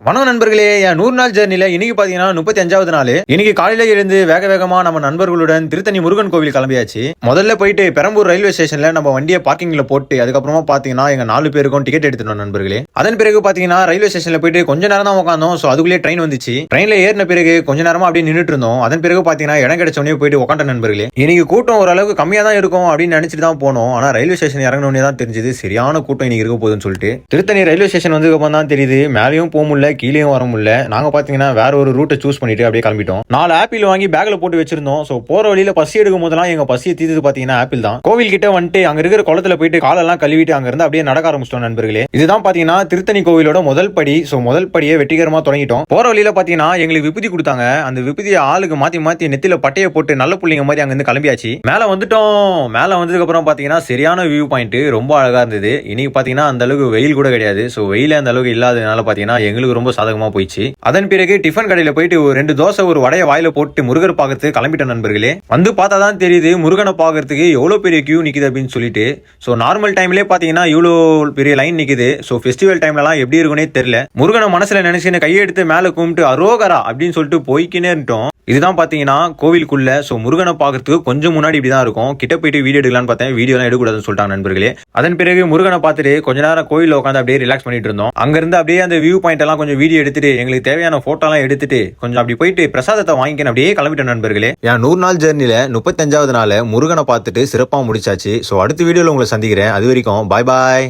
வணக்கம் நண்பர்களே, என் 100 நாள் ஜெர்னில இன்னைக்கு பாத்தீங்கன்னா 35வது நாள். இன்னைக்கு காலையில எழுந்து வேக வேகமா நம்ம நண்பர்களுடன் திருத்தணி முருகன் கோவில் கிளம்பியாச்சு. முதல்ல போயிட்டு பெரம்பூர் ரயில்வே ஸ்டேஷன்ல நம்ம வண்டியை பார்க்கிங்ல போட்டு அதுக்கப்புறமா பாத்தீங்கன்னா எங்க 4 பேருக்கும் டிக்கெட் எடுத்துட்டோம் நண்பர்களே. அதன் பிறகு பாத்தீங்கன்னா ரயில்வே ஸ்டேஷன்ல போயிட்டு கொஞ்ச நேரம் தான் உட்காந்தோம். சோ அதுக்குள்ளே ட்ரெயின் வந்துச்சு. ட்ரெயின்ல ஏறின பிறகு கொஞ்ச நேரமா அப்படியே நின்றுட்டு இருந்தோம். அதன் பிறகு பாத்தீங்கன்னா இடம் கிடைச்ச உடனே போயிட்டு உட்காந்த நண்பர்களே. இன்னைக்கு கூட்டம் ஓரளவுக்கு கம்மியா தான் இருக்கும் அப்படின்னு நினைச்சிட்டு தான் போனோம். ஆனா ரயில்வே ஸ்டேஷன் இறங்கினோடனே தான் தெரிஞ்சது சரியான கூட்டம் இன்னைக்கு இருக்க போகுதுன்னு சொல்லிட்டு. திருத்தணி ரயில்வே ஸ்டேஷன் வந்து தான் தெரியுது, மேலேயும் போக முடியல கீழேயும் வர முடியல. நாங்க பாத்தீங்கன்னா வேற ஒரு ரூட்டை சூஸ் பண்ணிட்டு அப்படியே கிளம்பிட்டோம். 4 ஆப்பிள் வாங்கி பேக்ல போட்டு வச்சிருந்தோம். சோ போற வழியில பசி எடுக்கும் போதெல்லாம் எங்க பசியை தீர்த்து பாத்தீங்கன்னா ஆப்பிள் தான். கோவில் கிட்ட வந்துட்டு அங்க இருக்கிற குளத்துல போயிட்டு காலெல்லாம் கழுவிட்டு அங்க இருந்து அப்படியே நடக்க ஆரம்பிச்சிட்டோம் நண்பர்களே. இதுதான் பாத்தீங்கன்னா திருத்தணி கோவிலோட முதல் படி. சோ முதல் படியை வெற்றிகரமா தொடங்கிட்டோம். போற வழியில பாத்தீங்கன்னா எங்களுக்கு விபூதி கொடுத்தாங்க. அந்த விபூதியை ஆளுக்கு மாத்தி மாத்தி நெத்தில பட்டையை போட்டு நல்ல புள்ளிங்க மாதிரி அங்க இருந்து கிளம்பியாச்சு. மேல வந்துட்டோம். மேல வந்ததுக்கு அப்புறம் பாத்தீங்கன்னா சரியான வியூ பாயிண்ட், ரொம்ப அழகா இருந்தது. இன்னைக்கு பாத்தீங்கன்னா அந்த அளவுக்கு வெயில் கூட கிடையாது. சோ வெயில அந்த அளவுக்கு இல்லாததுனால பாத்தீங்கன்னா எங்களுக்கு ரொம்ப சாதகமா போயிடுச்சு. அதன் பிறகு டிஃபன் கடையில போயிட்டு 2 தோசை ஒரு வடைய வாயில போட்டு முருகர் பாக்கிறதுக்கு கிளம்பிட்டோம் நண்பர்களே. வந்து பார்த்தா தான் தெரியுது முருகனை பாக்கிறதுக்கு எவ்வளவு பெரிய கியூ நிக்குது அப்படின்னு சொல்லிட்டு. சோ நார்மல் டைம்லயே பாத்தீங்கன்னா இவ்வளவு பெரிய லைன் நிக்குது. சோ ஃபெஸ்டிவல் டைம்ல எல்லாம் எப்படி இருக்குன்னே தெரியல. முருகனை மனசுல நினைச்சுன்னு கையெடுத்து மேல கும்பிட்டு அரோகரா அப்படின்னு சொல்லிட்டு போய்க்கினே இருந்தோம். இதுதான் பாத்தீங்கன்னா கோவிலுக்குள்ள. சோ முருகனை பாக்கிறதுக்கு கொஞ்சம் முன்னாடி இப்படிதான் இருக்கும். கிட்ட போயிட்டு வீடியோ எடுக்கலான்னு பார்த்தேன், வீடியோ எல்லாம் எடுக்கூடாதுன்னு சொல்லிட்டாங்க நண்பர்களே. அதன் பிறகு முருகனை பார்த்துட்டு கொஞ்ச நேரம் கோயில உட்காந்து அப்படியே ரிலாக்ஸ் பண்ணிட்டு இருந்தோம். அங்க இருந்து அப்படியே அந்த வியூ பாயிண்ட் எல்லாம் கொஞ்சம் வீடியோ எடுத்துட்டு எங்களுக்கு தேவையான போட்டோ எல்லாம் எடுத்துட்டு கொஞ்சம் அப்படி போயிட்டு பிரசாதத்தை வாங்கிக்க அப்படியே கிளம்பிட்டோம் நண்பர்களே. என் 100 நாள் ஜெர்னில 35வது நாள் முருகனை பார்த்துட்டு சிறப்பா முடிச்சாச்சு. சோ அடுத்த வீடியோல உங்களை சந்திக்கிறேன். அது வரைக்கும் பாய் பாய்.